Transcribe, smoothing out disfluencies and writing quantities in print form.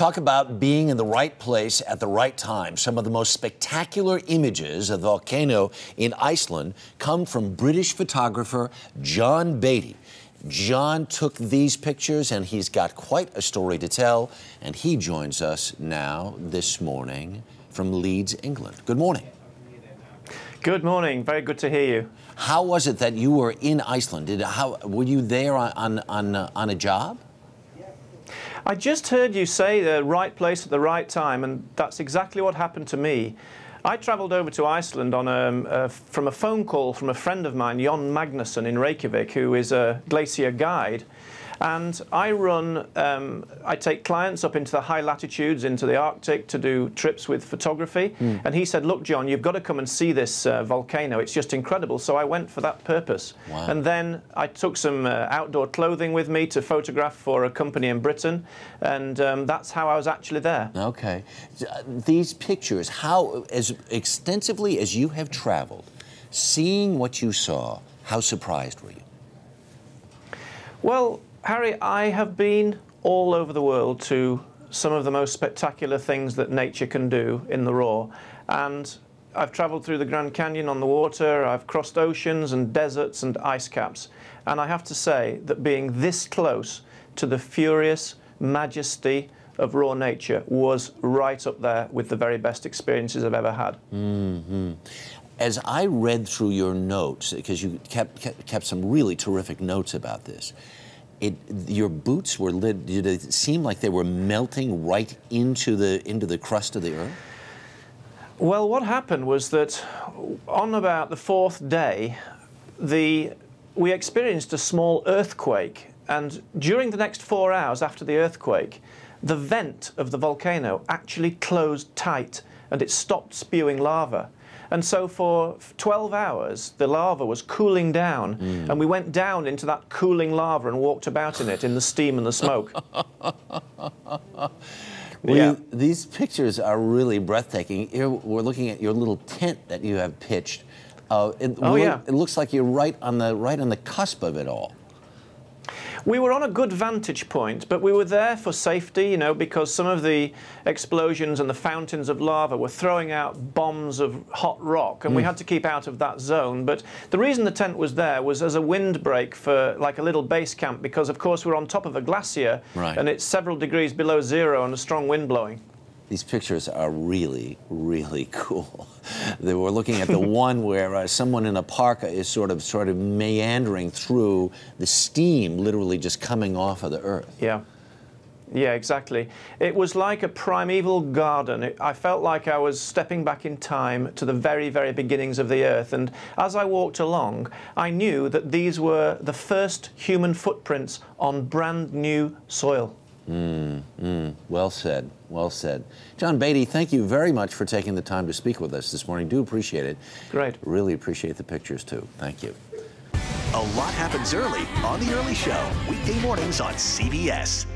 Talk about being in the right place at the right time. Some of the most spectacular images of the volcano in Iceland come from British photographer John Beatty. John took these pictures and he's got quite a story to tell, and he joins us now this morning from Leeds, England. Good morning. Good morning. Very good to hear you. How was it that you were in Iceland? Were you there on a job? I just heard you say the right place at the right time, and that's exactly what happened to me. I travelled over to Iceland on from a phone call from a friend of mine, John Magnusson in Reykjavik, who is a glacier guide. And I take clients up into the high latitudes, into the Arctic, to do trips with photography. And he said, look, John, you've got to come and see this volcano. It's just incredible. So I went for that purpose. Wow. And then I took some outdoor clothing with me to photograph for a company in Britain. And that's how I was actually there. Okay. These pictures, how, as extensively as you have traveled, seeing what you saw, how surprised were you? Well, Harry, I have been all over the world to some of the most spectacular things that nature can do in the raw. And I've travelled through the Grand Canyon on the water, I've crossed oceans and deserts and ice caps. And I have to say that being this close to the furious majesty of raw nature was right up there with the very best experiences I've ever had. Mm-hmm. As I read through your notes, because you kept some really terrific notes about this, your boots were lit. Did it seem like they were melting right into the crust of the earth? Well, what happened was that on about the fourth day, we experienced a small earthquake, and during the next 4 hours after the earthquake, the vent of the volcano actually closed tight and it stopped spewing lava. And so for 12 hours, the lava was cooling down, and we went down into that cooling lava and walked about in it, in the steam and the smoke. Yeah. These pictures are really breathtaking. Here we're looking at your little tent that you have pitched. It looks like you're right on the cusp of it all. We were on a good vantage point, but we were there for safety, you know, because some of the explosions and the fountains of lava were throwing out bombs of hot rock, and we had to keep out of that zone. But the reason the tent was there was as a windbreak for like a little base camp, because of course we're on top of a glacier, and it's several degrees below zero and a strong wind blowing. These pictures are really, really cool. They were looking at the one where someone in a parka is sort of meandering through the steam, literally just coming off of the earth. Yeah. Yeah, exactly. It was like a primeval garden. I felt like I was stepping back in time to the very, very beginnings of the earth. And as I walked along, I knew that these were the first human footprints on brand new soil. Well said, well said. John Beatty, thank you very much for taking the time to speak with us this morning. Do appreciate it. Great. Really appreciate the pictures, too. Thank you. A lot happens early on The Early Show, weekday mornings on CBS.